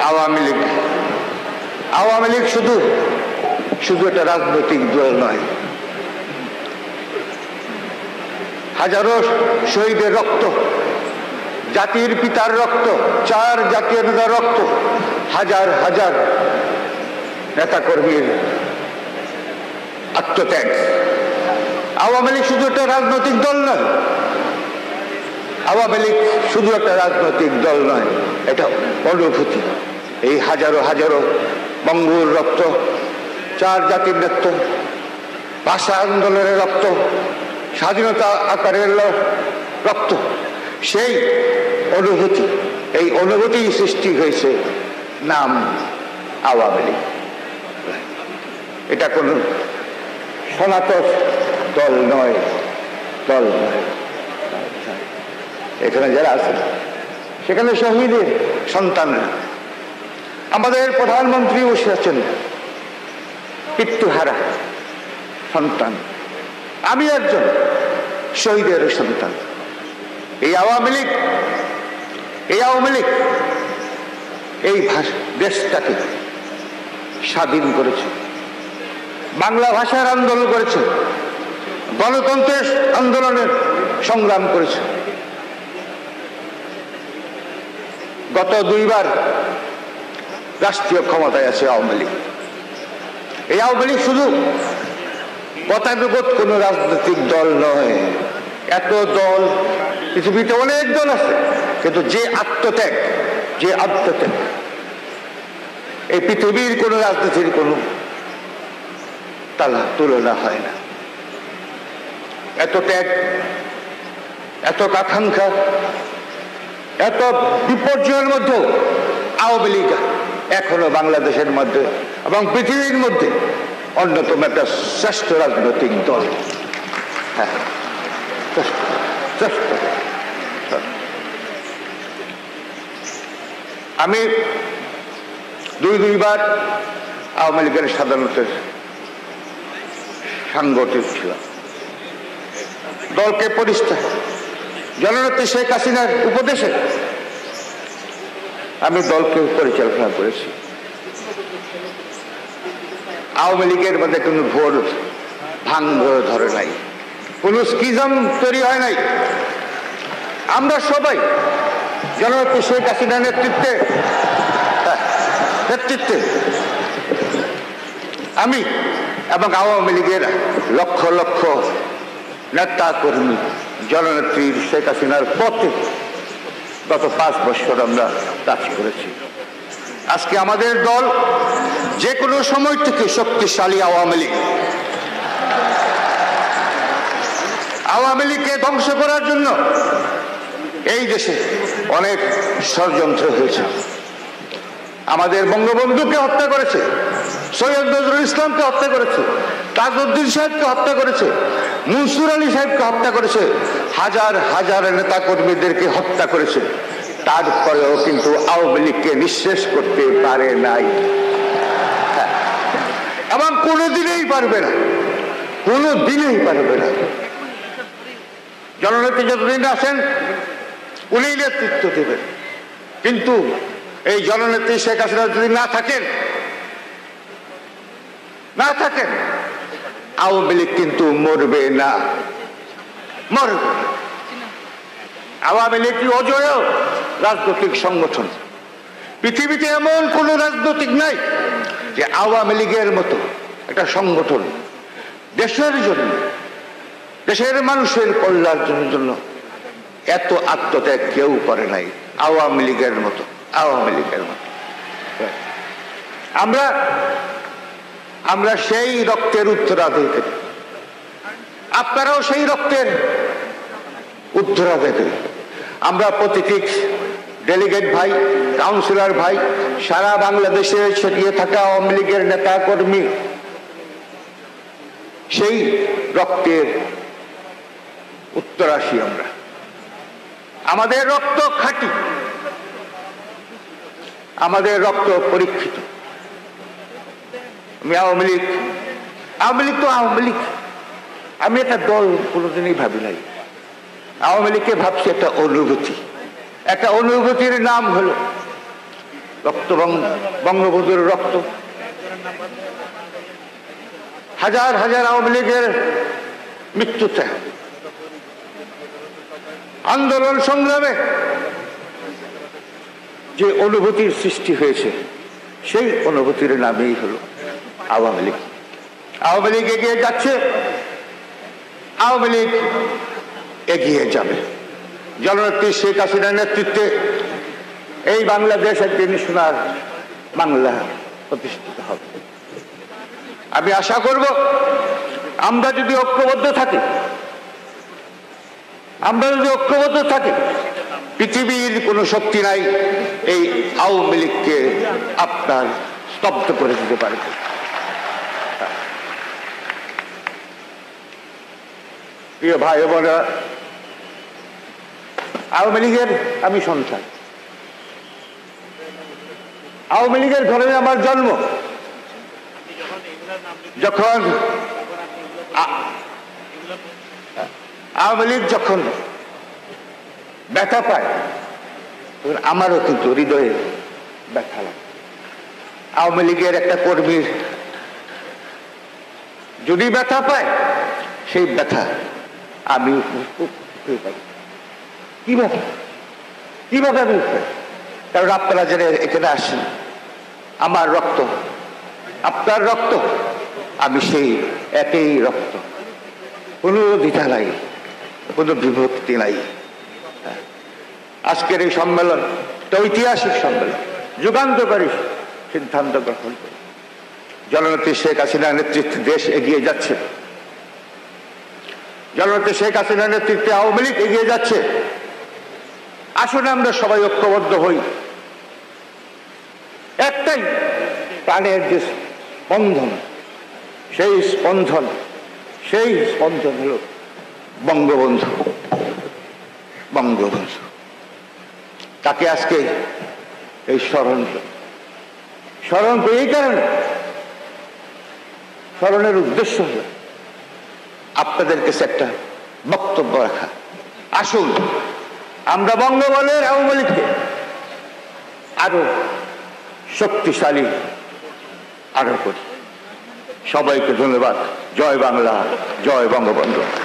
আওয়ামী লীগ শুধু একটা রাজনৈতিক দল নয়। হাজারো শহীদের রক্ত, জাতির পিতার রক্ত, 4 জাতীয় নেতার রক্ত, হাজার হাজার নেতাকর্মীর আত্মত্যাগ। আওয়ামী লীগ শুধু একটা রাজনৈতিক দল নয়, আওয়ামী লীগ শুধু একটা রাজনৈতিক দল নয়, এটা অনুভূতি। এই হাজারো হাজারো বঙ্গুর রক্ত, 4 জাতির নেতৃত্ব, ভাষা আন্দোলনের রক্ত, স্বাধীনতা আকারের রক্ত, সেই অনুভূতি, এই অনুভূতি সৃষ্টি হয়েছে নাম আওয়ামী লীগ। এটা কোন সনাতন দল নয়। এখানে যারা আছেন সেখানে শহীদের সন্তানরা, আমাদের প্রধানমন্ত্রী বসে আছেন পিতৃহারা সন্তান, আমি একজন শহীদের সন্তান। এই আওয়ামী লীগ এই দেশটাকে স্বাধীন করেছে, বাংলা ভাষার আন্দোলন করেছে, গণতন্ত্রের আন্দোলনের সংগ্রাম করেছে। গত 2 বার রাষ্ট্রীয় ক্ষমতায় আছে আওয়ামী লীগ। এই আওয়ামী লীগ শুধু গতানুগত কোন রাজনৈতিক দল নয়। এত দল পৃথিবীতে অনেক দল আছে, কিন্তু যে আত্মত্যাগ এই পৃথিবীর কোন রাজনীতির কোন তুলনা হয় না। এত ত্যাগ, এত আকাঙ্ক্ষা, এত বিপর্যয়ের মধ্যে আওয়ামী লীগ এখনো বাংলাদেশের মধ্যে এবং পৃথিবীর মধ্যে অন্যতম একটা শ্রেষ্ঠ রাজনৈতিক দল। হ্যাঁ, আমি 2 বার আওয়ামী লীগের সাধারণতের সাংগঠনিক ছিলাম। দলকে প্রতিষ্ঠা জননেত্রী শেখ হাসিনার উপদেশে আমি দলকে পরিচালনা করেছি। আওয়ামী লীগের মধ্যে কোনো ভোর ভাঙ্গ ধরে নাই, কোন স্কিজম তৈরি হয় নাই। আমরা সবাই জননেত্রী শেখ হাসিনার নেতৃত্বে আমি এবং আওয়ামী লীগের লক্ষ লক্ষ নেতা কর্মী জননেত্রী শেখ হাসিনার পথে গত 5 বছর আমরা কাজ করেছি। আজকে আমাদের দল যে কোনো সময় থেকে শক্তিশালী। আওয়ামী লীগকে ধ্বংস করার জন্য এই দেশে অনেক ষড়যন্ত্র হয়েছে। আমাদের বঙ্গবন্ধুকে হত্যা করেছে, সৈয়দ নজরুল ইসলামকে হত্যা করেছে, তাজউদ্দিন সাহেবকে হত্যা করেছে, মনসুর আলী সাহেবকে হত্যা করেছে, হাজার হাজার নেতা কর্মীদেরকে হত্যা করেছে। তারপরেও কিন্তু আওয়ামী লীগকে নিঃশেষ করতে পারে নাই এবং কোনোদিনেই পারবে না। জননেত্রী যতদিন আসেন উনি নেতৃত্ব দেবেন, কিন্তু এই জননেত্রী শেখ হাসিনা যদি না থাকেন আওয়ামী লীগ কিন্তু মরবে না। আওয়ামী লীগ অজেয় রাজনৈতিক সংগঠন। পৃথিবীতে এমন কোন রাজনৈতিক নাই যে আওয়ামী লীগের মতো একটা সংগঠন দেশের জন্য, দেশের মানুষের কল্যাণের জন্য এত আত্মত্যাগ কেউ করে নাই আওয়ামী লীগের মতো। আমরা সেই রক্তের উত্তরাধিকারী, আপনারাও সেই রক্তের উত্তরাধিকারী। আমরা প্রতিটি ডেলিগেট ভাই, কাউন্সিলর ভাই, সারা বাংলাদেশে ছড়িয়ে থাকা আওয়ামী লীগের নেতা কর্মী সেই রক্তের উত্তরাশী। আমাদের রক্ত খাঁটি, আমাদের রক্ত পরীক্ষিত। আমি আওয়ামী লীগ তো আওয়ামী লীগ। আমি একটা দল কোনোদিনই ভাবি নাই। আওয়ামী লীগকে ভাবছি একটা অনুভূতি। একটা অনুভূতির নাম হলো বঙ্গবন্ধুর রক্ত, হাজার হাজার আওয়ামী লীগের মৃত্যুতে, আন্দোলন সংগ্রামে যে অনুভূতির সৃষ্টি হয়েছে, সেই অনুভূতির নামেই হলো আওয়ামী লীগ। আওয়ামী লীগ এগিয়ে যাচ্ছে, আওয়ামী লীগ এগিয়ে যাবে। জননেত্রী শেখ হাসিনার নেতৃত্বে এই বাংলাদেশ একদিন সোনার বাংলা প্রতিষ্ঠিত হবে। আমি আশা করব আমরা যদি ঐক্যবদ্ধ থাকি, পৃথিবীর কোনো শক্তি নাই এই আওয়ামী লীগকে আপনার স্তব্ধ করে দিতে পারবে। প্রিয় ভাই বোনেরা, আওয়ামী লীগের আমি সন্তান, আওয়ামী লীগের ঘরে আমার জন্ম। যখন আওয়ামী লীগ যখন ব্যথা পায়, তখন আমারও কিন্তু হৃদয়ে ব্যথা লাগে। আওয়ামী লীগের একটা কর্মীর যদি ব্যথা পায়, সেই ব্যথা আমি কিভাবে আমি উঠবে? কারণ আপনারা যারা এখানে আসেন, আমার রক্ত, আপনার রক্ত, আমি সেই একই রক্ত, কোনো দ্বিধা নাই, কোনো বিভক্তি নাই। আজকের এই সম্মেলন একটা ঐতিহাসিক সম্মেলন, যুগান্তকারী সিদ্ধান্ত গ্রহণ করে জননেত্রী শেখ হাসিনার নেতৃত্বে দেশ এগিয়ে যাচ্ছে, জননেত্রী শেখ হাসিনার নেতৃত্বে আওয়ামী লীগ এগিয়ে যাচ্ছে। আসলে আমরা সবাই ঐক্যবদ্ধ হই। একটাই প্রাণের যে স্পন্দন, সেই স্পন্দন হল বঙ্গবন্ধু। তাকে আজকে এই স্মরণ এই কারণে, স্মরণের উদ্দেশ্য হল আপনাদের কাছে একটা বক্তব্য রাখা। আসুন আমরা বঙ্গবন্ধুর আওয়ামী লীগকে আরো শক্তিশালী আরো করি। সবাইকে ধন্যবাদ। জয় বাংলা, জয় বঙ্গবন্ধু।